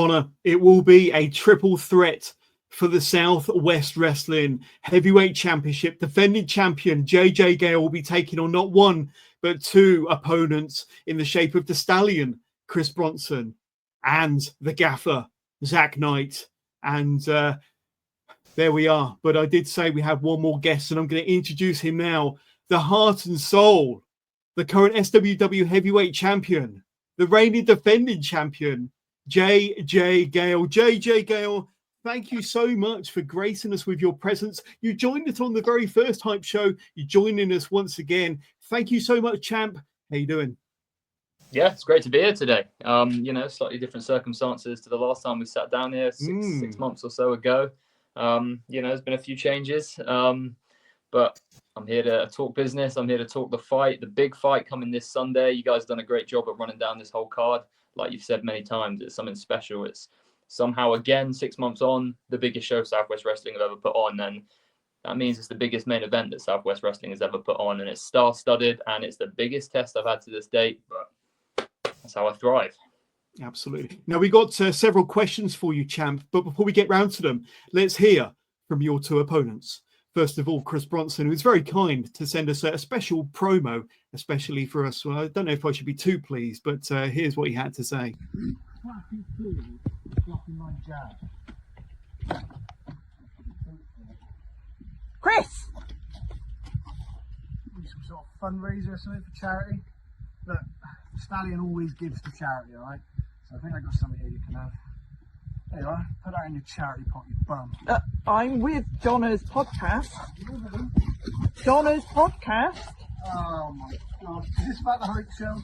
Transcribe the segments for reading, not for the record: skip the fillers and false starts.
Conor, it will be a triple threat for the Southwest Wrestling Heavyweight Championship. Defending champion JJ Gale will be taking on not one, but two opponents in the shape of the Stallion, Chris Bronson, and the Gaffer, Zach Knight. And there we are. But I did say we have one more guest, and I'm going to introduce him now. The Heart and Soul, the current SWW Heavyweight Champion, the reigning defending champion, JJ Gale. JJ Gale, thank you so much for gracing us with your presence. You joined us on the very first Hype show. You're joining us once again. Thank you so much, champ. How you doing? Yeah, it's great to be here today. Slightly different circumstances to the last time we sat down here six months or so ago. There's been a few changes, but I'm here to talk business. I'm here to talk the fight, the big fight coming this Sunday. You guys have done a great job at running down this whole card. Like you've said many times, it's something special. It's somehow, again, 6 months on, the biggest show Southwest Wrestling have ever put on. And that means it's the biggest main event that Southwest Wrestling has ever put on. And it's star-studded, and it's the biggest test I've had to this date. But that's how I thrive. Absolutely. Now, we got several questions for you, champ. But before we get round to them, let's hear from your two opponents. First of all, Chris Bronson, who was very kind to send us a special promo, especially for us. Well, I don't know if I should be too pleased, but here's what he had to say. Chris! Some sort of fundraiser or something for charity. Look, Stallion always gives to charity, alright? So I think I got something here you can have. There you are. Put that in your charity pot, you bum. I'm with Donna's podcast. Donna's podcast? Oh my god. Is this about the hype show?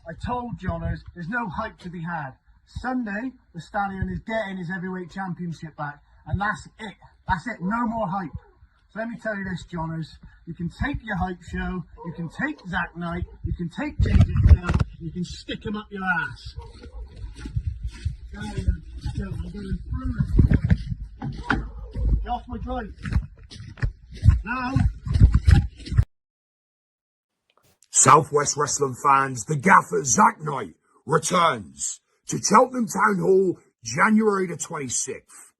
I told Johners there's no hype to be had. Sunday, the Stallion is getting his heavyweight championship back. And that's it. That's it. No more hype. So let me tell you this, Johners. You can take your hype show, you can take Zach Knight, you can take JJ Gale, you can stick him up your ass. Get off my drive. Now. Southwest Wrestling fans, the Gaffer Zach Knight returns to Cheltenham Town Hall January the 26th.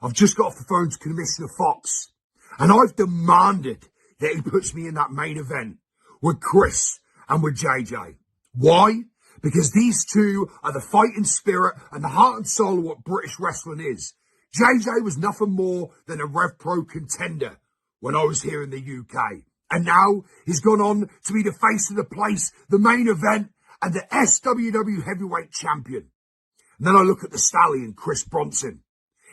I've just got off the phone to Commissioner Fox, and I've demanded that he puts me in that main event with Chris and with JJ. Why? Because these two are the fighting spirit and the heart and soul of what British wrestling is. JJ was nothing more than a Rev Pro contender when I was here in the UK. And now he's gone on to be the face of the place, the main event, and the SWW Heavyweight Champion. And then I look at the Stallion, Chris Bronson.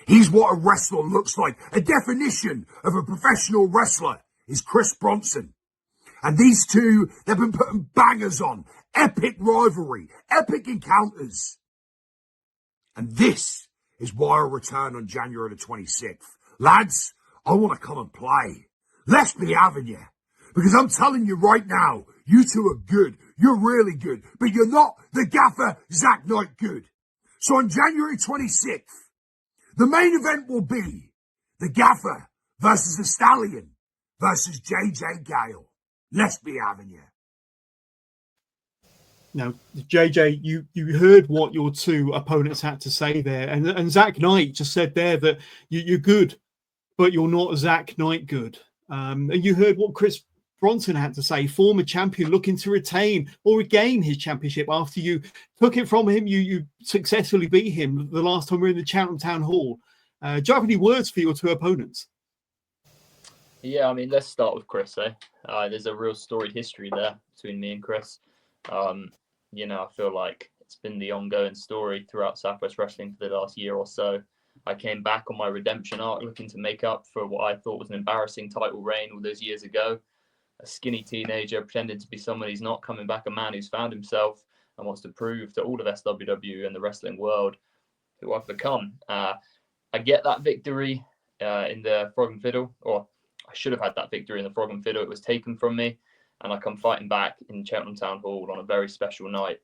He's what a wrestler looks like. A definition of a professional wrestler is Chris Bronson. And these two, they've been putting bangers on. Epic rivalry, epic encounters. And this is why I return on January the 26th. Lads, I want to come and play. Let's be having you. Because I'm telling you right now, you two are good. You're really good. But you're not the Gaffer Zach Knight good. So on January 26th, the main event will be the Gaffer versus the Stallion versus JJ Gale. Let's be having you. Now, JJ, you heard what your two opponents had to say there. And Zach Knight just said there that you're good, but you're not Zach Knight good. And you heard what Chris Bronson had to say, former champion looking to retain or regain his championship after you took it from him. You successfully beat him the last time we were in the Cheltenham Town Hall. Do you have any words for your two opponents? Yeah, I mean, let's start with Chris. There's a real storied history there between me and Chris. I feel like it's been the ongoing story throughout Southwest Wrestling for the last year or so. I came back on my redemption arc looking to make up for what I thought was an embarrassing title reign all those years ago. A skinny teenager pretending to be someone he's not, coming back a man who's found himself and wants to prove to all of SWW and the wrestling world who I've become. I get that victory in the Frog and Fiddle, or I should have had that victory in the Frog and Fiddle. It was taken from me, and I come fighting back in Cheltenham Town Hall on a very special night.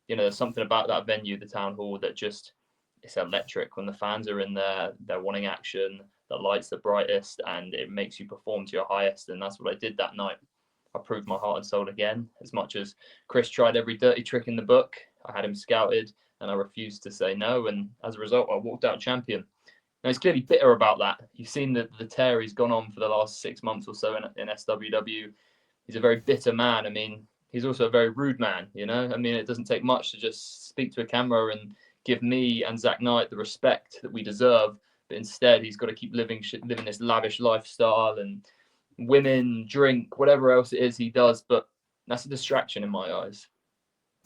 There's something about that venue, the Town Hall, that just, it's electric. When the fans are in there, they're wanting action, the light's the brightest, and it makes you perform to your highest. And that's what I did that night. I proved my heart and soul again. As much as Chris tried every dirty trick in the book, I had him scouted, and I refused to say no. And as a result, I walked out champion. Now, he's clearly bitter about that. You've seen the tear he's gone on for the last 6 months or so in SWW. He's a very bitter man. I mean, he's also a very rude man, you know? I mean, it doesn't take much to just speak to a camera and give me and Zach Knight the respect that we deserve. But instead, he's got to keep living this lavish lifestyle and women, drink, whatever else it is he does. But that's a distraction in my eyes.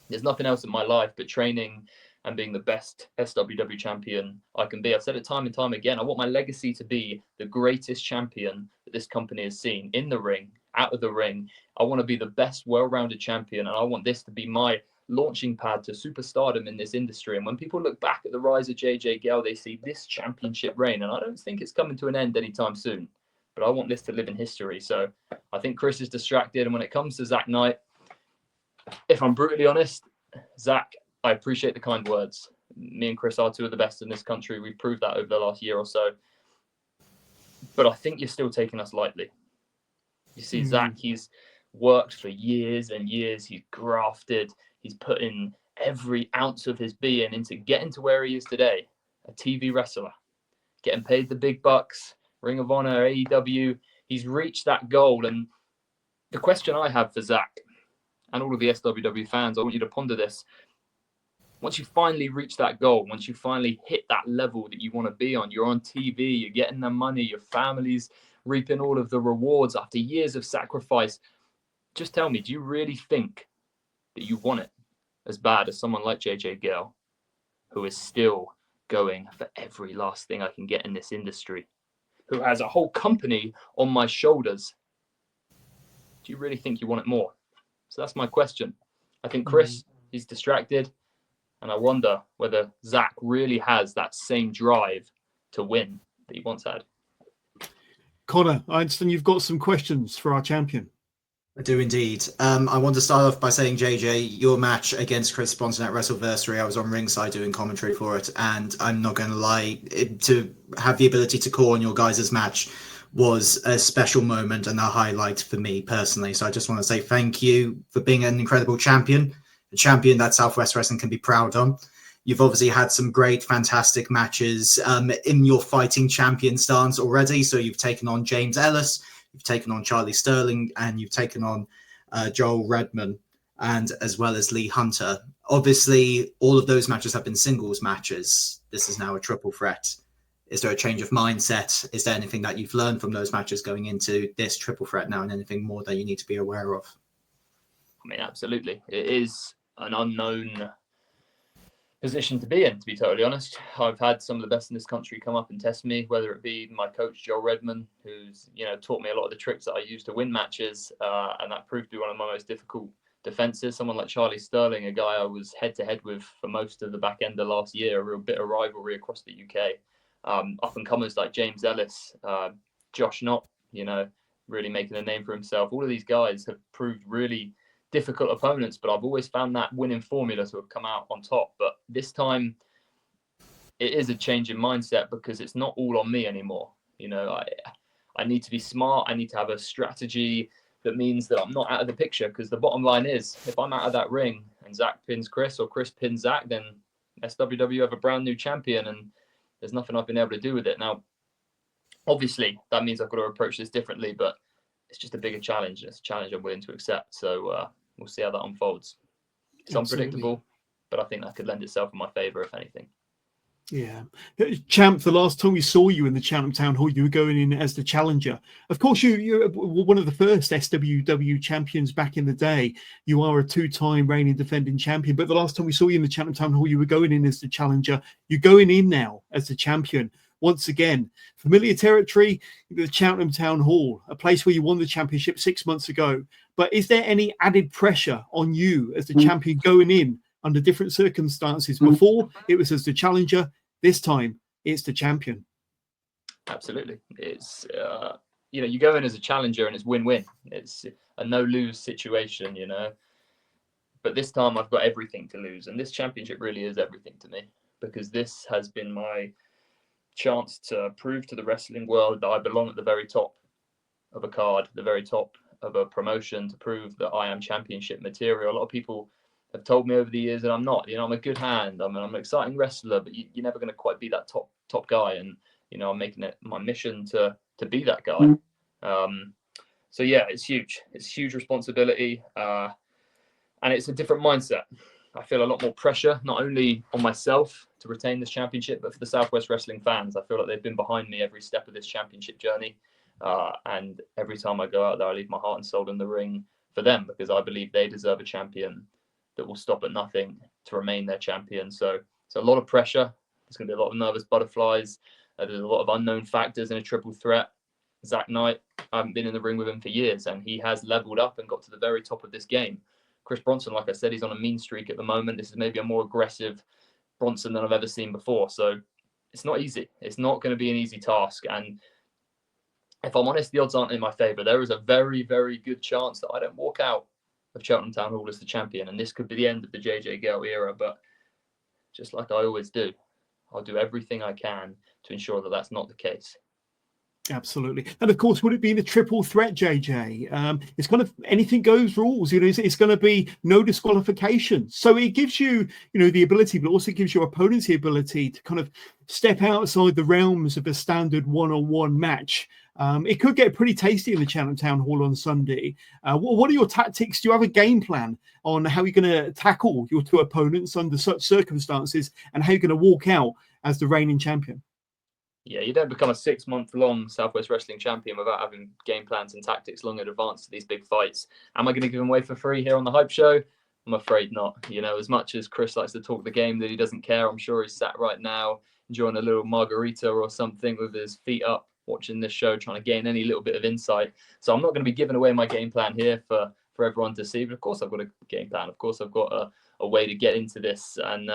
There's nothing else in my life but training and being the best SWW champion I can be. I've said it time and time again. I want my legacy to be the greatest champion that this company has seen in the ring, out of the ring. I want to be the best well-rounded champion, and I want this to be my launching pad to superstardom in this industry. And when people look back at the rise of JJ Gale, they see this championship reign, and I don't think it's coming to an end anytime soon. But I want this to live in history. So I think Chris is distracted. And when it comes to Zach Knight, if I'm brutally honest, Zach, I appreciate the kind words. Me and Chris are two of the best in this country. We've proved that over the last year or so. But I think you're still taking us lightly. You see, Zach, he's worked for years and years. He's grafted. He's put in every ounce of his being into getting to where he is today, a TV wrestler, getting paid the big bucks, Ring of Honor, AEW. He's reached that goal. And the question I have for Zach and all of the SWW fans, I want you to ponder this. Once you finally reach that goal, once you finally hit that level that you want to be on, you're on TV, you're getting the money, your family's reaping all of the rewards after years of sacrifice. Just tell me, do you really think that you want it as bad as someone like JJ Gale, who is still going for every last thing I can get in this industry, who has a whole company on my shoulders? Do you really think you want it more? So that's my question. I think Chris, he's distracted. And I wonder whether Zach really has that same drive to win that he once had. Conor, I understand you've got some questions for our champion. I do indeed. I want to start off by saying, JJ, your match against Chris Bronson at WrestleVersary, I was on ringside doing commentary for it, and I'm not going to lie, to have the ability to call on your guys' match was a special moment and a highlight for me personally. So I just want to say thank you for being an incredible champion, a champion that Southwest Wrestling can be proud on. You've obviously had some great, fantastic matches in your fighting champion stance already. So you've taken on James Ellis, you've taken on Charlie Sterling, and you've taken on Joel Redman, and as well as Lee Hunter. Obviously, all of those matches have been singles matches. This is now a triple threat. Is there a change of mindset? Is there anything that you've learned from those matches going into this triple threat now, and anything more that you need to be aware of? I mean, absolutely. It is an unknown position to be in, to be totally honest. I've had some of the best in this country come up and test me, whether it be my coach, Joel Redman, who's, taught me a lot of the tricks that I use to win matches. And that proved to be one of my most difficult defenses. Someone like Charlie Sterling, a guy I was head to head with for most of the back end of last year, a real bit of rivalry across the UK. Up and comers like James Ellis, Josh Knott, really making a name for himself. All of these guys have proved really difficult opponents, but I've always found that winning formula to have come out on top. But this time it is a change in mindset, because it's not all on me anymore. I need to be smart. I need to have a strategy that means that I'm not out of the picture, because the bottom line is, if I'm out of that ring and Zach pins Chris or Chris pins Zach, then SWW have a brand new champion and there's nothing I've been able to do with it. Now, obviously that means I've got to approach this differently, but it's just a bigger challenge. It's a challenge I'm willing to accept. So we'll see how that unfolds. It's unpredictable, but I think that could lend itself in my favor, if anything. Yeah. Champ, the last time we saw you in the Cheltenham Town Hall, you were going in as the challenger. Of course, you're one of the first SWW champions back in the day. You are a two-time reigning defending champion. But the last time we saw you in the Cheltenham Town Hall, you were going in as the challenger. You're going in now as the champion. Once again, familiar territory, the Cheltenham Town Hall, a place where you won the championship 6 months ago. But is there any added pressure on you as the champion going in under different circumstances? Before, it was as the challenger. This time, it's the champion. Absolutely. It's, you go in as a challenger and it's win-win. It's a no-lose situation, But this time I've got everything to lose. And this championship really is everything to me, because this has been my chance to prove to the wrestling world that I belong at the very top of a card, the very top of a promotion, to prove that I am championship material. A lot of people have told me over the years that I'm not. You know, I'm a good hand. I'm an exciting wrestler, but you're never going to quite be that top guy. And you know, I'm making it my mission to be that guy. So yeah, it's huge. It's huge responsibility, and it's a different mindset. I feel a lot more pressure, not only on myself to retain this championship, but for the Southwest Wrestling fans. I feel like they've been behind me every step of this championship journey. And every time I go out there, I leave my heart and soul in the ring for them, because I believe they deserve a champion that will stop at nothing to remain their champion. So it's a lot of pressure. There's going to be a lot of nervous butterflies. There's a lot of unknown factors in a triple threat. Zach Knight, I haven't been in the ring with him for years, and he has leveled up and got to the very top of this game. Chris Bronson, like I said, he's on a mean streak at the moment. This is maybe a more aggressive Bronson than I've ever seen before. So it's not easy. It's not going to be an easy task. And if I'm honest, the odds aren't in my favour. There is a very, very good chance that I don't walk out of Cheltenham Town Hall as the champion. And this could be the end of the JJ Gale era. But just like I always do, I'll do everything I can to ensure that that's not the case. Absolutely. And of course, would it be in a triple threat, JJ? It's kind of anything goes rules. You know, it's going to be no disqualification. So it gives you, you know, the ability, but also gives your opponents the ability to kind of step outside the realms of a standard one-on-one match. It could get pretty tasty in the Cheltenham Town Hall on Sunday. What are your tactics? Do you have a game plan on how you're going to tackle your two opponents under such circumstances, and how you're going to walk out as the reigning champion? Yeah, you don't become a 6-month-long Southwest Wrestling champion without having game plans and tactics long in advance to these big fights. Am I going to give them away for free here on the Hype Show? I'm afraid not. You know, as much as Chris likes to talk the game that he doesn't care, I'm sure he's sat right now enjoying a little margarita or something with his feet up, watching this show, trying to gain any little bit of insight. So I'm not going to be giving away my game plan here for everyone to see. But of course, I've got a game plan. Of course, I've got a way to get into this and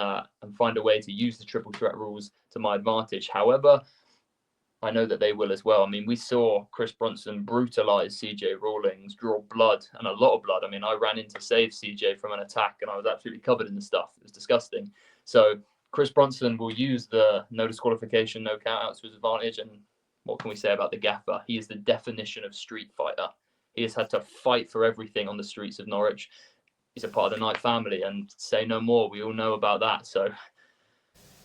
find a way to use the triple threat rules to my advantage. However, I know that they will as well. I mean, we saw Chris Bronson brutalize CJ Rawlings, draw blood, and a lot of blood. I mean, I ran in to save CJ from an attack, and I was absolutely covered in the stuff. It was disgusting. So Chris Bronson will use the no disqualification, no countouts to his advantage. And what can we say about the gaffer? He is the definition of street fighter. He has had to fight for everything on the streets of Norwich. He's a part of the Knight family, and say no more. We all know about that. So,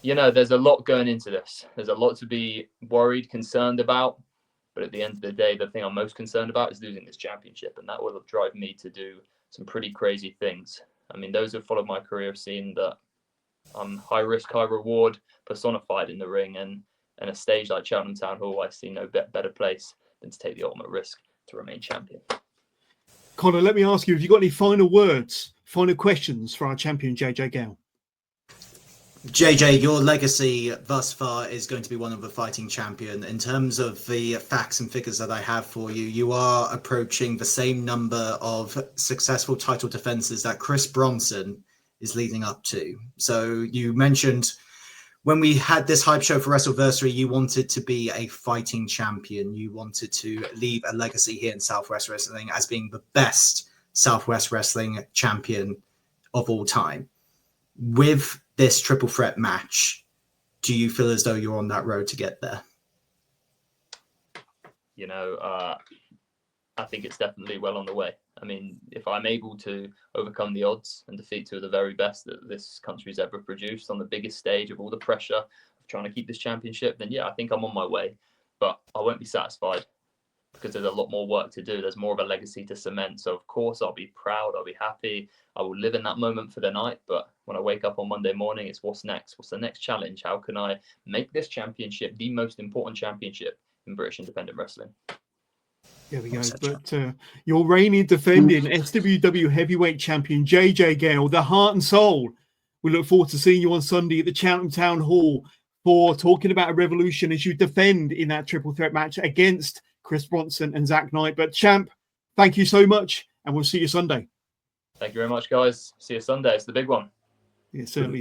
you know, there's a lot going into this. There's a lot to be worried, concerned about. But at the end of the day, the thing I'm most concerned about is losing this championship. And that will drive me to do some pretty crazy things. I mean, those who have followed my career have seen that I'm high risk, high reward personified in the ring. And a stage like Cheltenham Town Hall, I see no better place than to take the ultimate risk to remain champion. Conor, let me ask you, have you got any final words, final questions for our champion, JJ Gale? JJ, your legacy thus far is going to be one of a fighting champion. In terms of the facts and figures that I have for you, you are approaching the same number of successful title defenses that Chris Bronson is leading up to. So you mentioned when we had this Hype Show for Wrestleversary, you wanted to be a fighting champion. You wanted to leave a legacy here in Southwest Wrestling as being the best Southwest Wrestling champion of all time. With this triple threat match, do you feel as though you're on that road to get there? You know, I think it's definitely well on the way. I mean, if I'm able to overcome the odds and defeat two of the very best that this country's ever produced on the biggest stage of all the pressure of trying to keep this championship, then yeah, I think I'm on my way. But I won't be satisfied because there's a lot more work to do. There's more of a legacy to cement. So of course I'll be proud, I'll be happy. I will live in that moment for the night. But when I wake up on Monday morning, it's what's next? What's the next challenge? How can I make this championship the most important championship in British independent wrestling? There we go. But your reigning defending SWW heavyweight champion, JJ Gale, the heart and soul. We look forward to seeing you on Sunday at the Cheltenham Town Hall for talking about a revolution as you defend in that triple threat match against Chris Bronson and Zach Knight. But champ, thank you so much, and we'll see you Sunday. Thank you very much, guys. See you Sunday. It's the big one. Yeah, certainly.